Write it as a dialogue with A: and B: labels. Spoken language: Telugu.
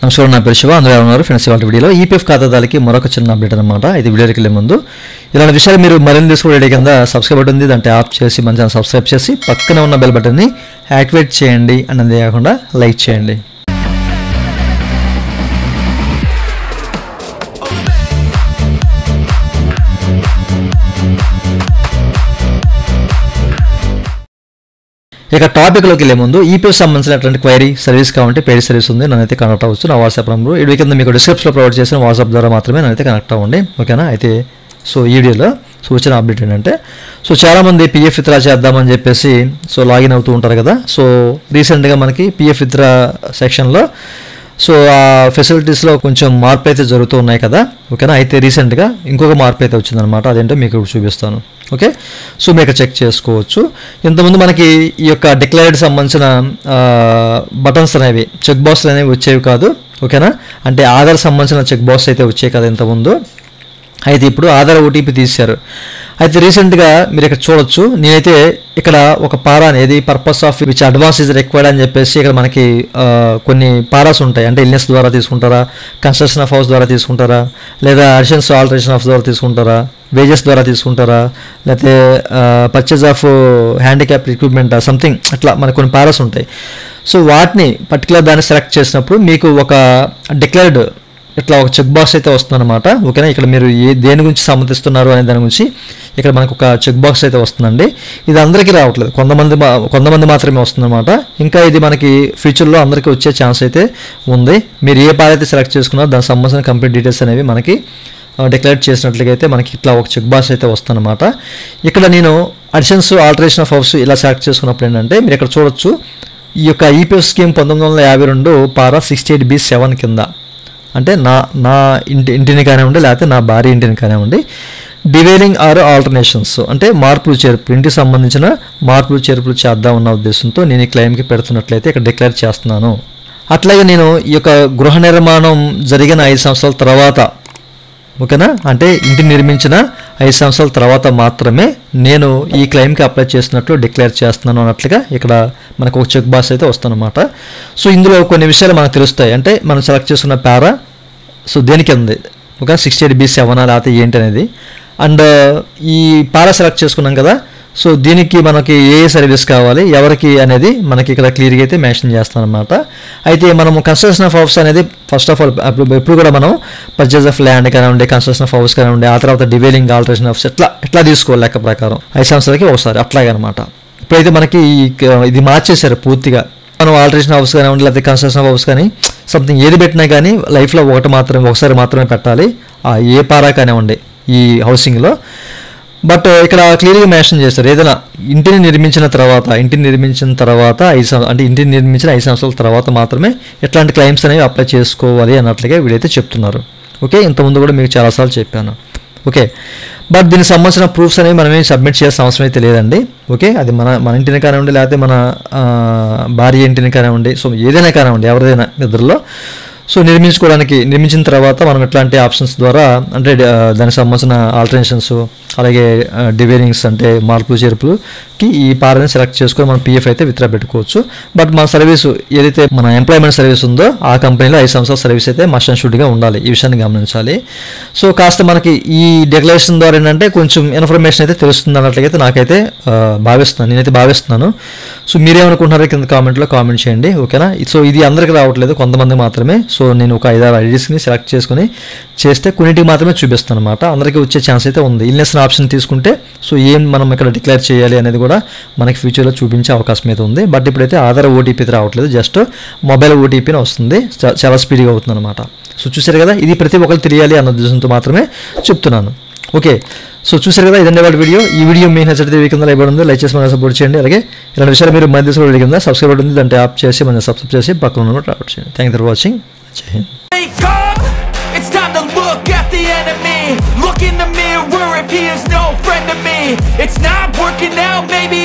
A: నమస్కారం, నా పేరు శివ. అందరూ ఉన్నారు ఫ్రెండ్స్. ఇవాళ వీడియోలో ఈపీఎఫ్ ఖాతాదారులకి మరొక చిన్న అప్డేట్ అనమాట. ఇది వీడియోకి వెళ్ళే ముందు ఇలాంటి విషయాలు మీరు మరిన్ని తీసుకోవడం కింద సబ్స్క్రైబ్ బటన్ ఉంది, దాంట్లో ఆఫ్ చేసి మన ఛానల్ సబ్స్క్రైబ్ చేసి పక్కన ఉన్న బెల్ బటన్ని యాక్టివేట్ చేయండి. అన్నదే కాకుండా లైక్ చేయండి. ఇక టాపిక్లోకి వెళ్ళే ముందు ఈపీఎఫ్ సంబంధించినటువంటి క్వైరీ సర్వీస్ కావాలంటే పెయిడ్ సర్వీస్ ఉంది, నన్నైతే కనెక్ట్ అవ్వచ్చు. నా వాట్సాప్ నెంబర్ వీడియో కింద మీకు డిస్క్రిప్షన్లో ప్రొవైడ్ చేసిన వాట్సాప్ ద్వారా మాత్రమే నన్నైతే కనెక్ట్ అవ్వండి, ఓకేనా. అయితే ఈ వీడియోలో వచ్చిన అప్డేట్ ఏంటంటే చాలామంది పిఎఫ్ విత్డ్రా చేద్దామని చెప్పేసి లాగిన్ అవుతూ ఉంటారు కదా. రీసెంట్గా మనకి పిఎఫ్ విత్డ్రా సెక్షన్లో ఆ ఫెసిలిటీస్లో కొంచెం మార్పు అయితే జరుగుతూ ఉన్నాయి కదా, ఓకేనా. అయితే రీసెంట్గా ఇంకొక మార్పు అయితే వచ్చిందనమాట. అదేంటో మీకు ఇప్పుడు చూపిస్తాను, ఓకే. మీరు చెక్ చేసుకోవచ్చు. ఇంతకుముందు మనకి ఈ యొక్క డిక్లైర్డ్ సంబంధించిన బటన్స్ అనేవి చెక్ బాక్స్లు అనేవి వచ్చేవి కాదు, ఓకేనా. అంటే ఆధార్ సంబంధించిన చెక్ బాక్స్ అయితే వచ్చాయి కదా ఇంతకుముందు. అయితే ఇప్పుడు ఆధార్ ఓటీపీ తీశారు. అయితే రీసెంట్గా మీరు ఇక్కడ చూడొచ్చు, నేనైతే ఇక్కడ ఒక పారా అనేది purpose of which advance is required అని చెప్పేసి ఇక్కడ మనకి కొన్ని పారాస్ ఉంటాయి. అంటే ఇల్నెస్ ద్వారా తీసుకుంటారా, కన్స్ట్రక్షన్ ఆఫ్ హౌస్ ద్వారా తీసుకుంటారా, లేదా అడిషన్స్ ఆల్టరేషన్ ఆఫ్ ద్వారా తీసుకుంటారా, వేజెస్ ద్వారా తీసుకుంటారా, లేకపోతే purchase of handicap equipment something అట్లా మనకు కొన్ని పారాస్ ఉంటాయి. వాటిని పర్టికులర్ దాన్ని సెలెక్ట్ చేసినప్పుడు మీకు ఒక డిక్లేర్డ్ ఇట్లా ఒక చెక్ బాక్స్ అయితే వస్తుందన్నమాట, ఓకేనా. ఇక్కడ మీరు దేని గురించి సమ్మతిస్తున్నారు అనే దాని గురించి ఇక్కడ మనకు ఒక చెక్ బాక్స్ అయితే వస్తుందండి. ఇది అందరికీ రావట్లేదు, కొంతమంది మాత్రమే వస్తుందన్నమాట. ఇంకా ఇది మనకి ఫ్యూచర్లో అందరికీ వచ్చే ఛాన్స్ అయితే ఉంది. మీరు ఏ పార అయితే సెలెక్ట్ చేసుకున్నారో దానికి సంబంధించిన కంప్లీట్ డీటెయిల్స్ అనేవి మనకి డిక్లేర్ చేసినట్లుగా అయితే మనకి ఇట్లా ఒక చెక్ బాక్స్ అయితే వస్తుందన్నమాట. ఇక్కడ నేను అడిషన్స్ ఆల్టరేషన్ ఆఫ్ హౌస్ ఇలా సెలెక్ట్ చేసుకున్నప్పుడు ఏంటంటే మీరు ఇక్కడ చూడొచ్చు, ఈ యొక్క ఈపీఎఫ్ స్కీమ్ 1952 పారా 68B7 కింద, అంటే నా ఇంటిని కానివ్వండి లేకపోతే నా భార్య ఇంటిని కానివ్వండి, డివైడింగ్ ఆర్ ఆల్టర్నేషన్స్ అంటే మార్పులు చేర్పులు, ఇంటికి సంబంధించిన మార్పులు చేర్పులు చేద్దామన్న ఉద్దేశంతో నేను ఈ క్లెయిమ్కి పెడుతున్నట్లయితే ఇక్కడ డిక్లేర్ చేస్తున్నాను. అట్లాగే నేను ఈ యొక్క గృహ నిర్మాణం జరిగిన 5 సంవత్సరాల తర్వాత, ఓకేనా, అంటే ఇంటిని నిర్మించిన 5 సంవత్సరాల తర్వాత మాత్రమే నేను ఈ క్లెయిమ్కి అప్లై చేసినట్లు డిక్లేర్ చేస్తున్నాను అన్నట్లుగా ఇక్కడ మనకు ఒక చెక్ బాక్స్ అయితే వస్తుందన్నమాట. ఇందులో కొన్ని విషయాలు మనకు తెలుస్తాయి. అంటే మనం సెలెక్ట్ చేసుకున్న పారా దేనికి ఉంది, ఓకే, 68B7 లేకపోతే ఏంటి అనేది. అండ్ ఈ పారా సెలెక్ట్ చేసుకున్నాం కదా, దీనికి మనకి ఏ సర్వీస్ కావాలి ఎవరికి అనేది మనకి ఇక్కడ క్లియర్గా అయితే మెన్షన్ చేస్తాం అనమాట. అయితే మనము కన్స్ట్రక్షన్ ఆఫ్ హౌస్ అనేది ఫస్ట్ ఆఫ్ ఆల్ ఎప్పుడు కూడా మనం పర్చేజ్ ఆఫ్ ల్యాండ్ కానివ్వండి, కన్స్ట్రక్షన్ ఆఫ్ హౌస్ కానివ్వండి, ఆ తర్వాత డివైడింగ్ ఆల్టరేషన్ ఆఫ్ ఎట్లా తీసుకోవాలి లెక్క ప్రకారం 5 సంవత్సరాలకి ఒకసారి అట్లాగనమాట. ఇప్పుడైతే మనకి ఇది మార్చేశారు పూర్తిగా. మనం ఆల్టరేషన్ హౌస్ కానివ్వండి లేకపోతే కన్స్ట్రక్షన్ ఆఫ్ హౌస్ కానీ సంథింగ్ ఏది పెట్టినా కానీ లైఫ్లో ఒకసారి మాత్రమే పెట్టాలి, ఏ పారా కానివ్వండి ఈ హౌసింగ్లో. బట్ ఇక్కడ క్లియర్గా మెన్షన్ చేస్తారు, ఏదైనా ఇంటిని నిర్మించిన తర్వాత 5 సంవత్సరాల తర్వాత మాత్రమే ఎట్లాంటి క్లెయిమ్స్ అనేవి అప్లై చేసుకోవాలి అన్నట్లుగా వీడైతే చెప్తున్నారు, ఓకే. ఇంతకుముందు కూడా మీకు చాలాసార్లు చెప్పాను, ఓకే. బట్ దీనికి సంబంధించిన ప్రూఫ్స్ అనేవి మనమేం సబ్మిట్ చేయాల్సిన అవసరం అయితే లేదండి, ఓకే. అది మన ఇంటిని కానివ్వండి లేకపోతే మన భార్య ఇంటిని కానివ్వండి, ఏదైనా కానివ్వండి ఎవరిదైనా ఇద్దరిలో నిర్మించిన తర్వాత మనం ఎట్లాంటి ఆప్షన్స్ ద్వారా అంటే దానికి సంబంధించిన ఆల్టరేషన్స్ అలాగే డివైడింగ్స్ అంటే మార్పులు చేర్పులుకి ఈ పారాని సెలెక్ట్ చేసుకొని మనం పిఎఫ్ అయితే విత్డ్రా పెట్టుకోవచ్చు. బట్ మన సర్వీసు ఏదైతే మన ఎంప్లాయ్మెంట్ సర్వీస్ ఉందో ఆ కంపెనీలో 5 సంవత్సరాల సర్వీస్ అయితే మస్ట్ అండ్ షుడ్గా ఉండాలి, ఈ విషయాన్ని గమనించాలి. కాస్త మనకి ఈ డిక్లరేషన్ ద్వారా ఏంటంటే కొంచెం ఇన్ఫర్మేషన్ అయితే తెలుస్తుంది అన్నట్లయితే నేనైతే భావిస్తున్నాను. మీరేమనుకుంటున్నారో కింద కామెంట్లో కామెంట్ చేయండి, ఓకేనా. ఇది అందరికీ రావట్లేదు, కొంతమంది మాత్రమే. నేను ఒక 5-6 ఐడీస్ని సెలెక్ట్ చేసుకుని చేస్తే కొన్నింటికి మాత్రమే చూపిస్తాను అనమాట. అందరికీ వచ్చే ఛాన్స్ అయితే ఉంది. ఇల్నెస్ ఆప్షన్ తీసుకుంటే ఏం మనం ఇక్కడ డిక్లేర్ చేయాలి అనేది కూడా మనకి ఫ్యూచర్లో చూపించే అవకాశం అయితే ఉంది. బట్ ఇప్పుడైతే ఆధార్ ఓటీపీ అయితే రావట్లేదు, జస్ట్ మొబైల్ ఓటీపీని వస్తుంది, చాలా స్పీడ్గా అవుతుంది అనమాట. చూసారు కదా, ఇది ప్రతి ఒక్కరు తెలియాలి అన్న ఉద్దేశంతో మాత్రమే చెప్తున్నాను, ఓకే. చూసారు కదా, ఇదండి వాళ్ళ వీడియో. ఈ వీడియో మీకు నచ్చితే కింద లైక్ బటన్ ఉంది, లైక్ చేసి మన సపోర్ట్ చేయండి. అలాగే ఇలాంటి విషయాలు మీరు మధ్య వీడియో కింద సబ్స్క్రైబ్ ఉంది, దాంట్లో ఆప్ చేసి మన సబ్స్క్రైబ్ చేసి పక్కన ఉన్న రావట్ చేయండి. Thank you for watching. జై Hind. It's time to look at the enemy. Look in the mirror if he is no friend to me. It's not working out, maybe